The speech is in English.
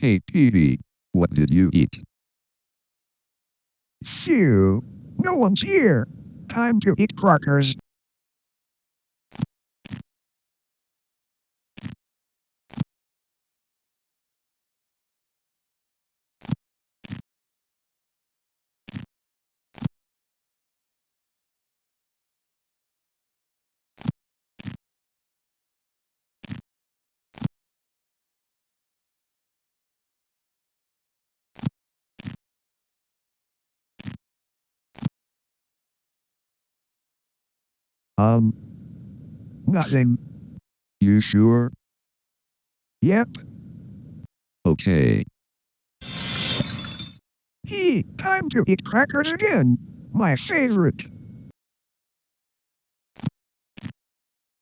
Hey, Petey, what did you eat? Phew, no one's here. Time to eat crackers. Nothing. You sure? Yep. Okay. Time to eat crackers again. My favorite.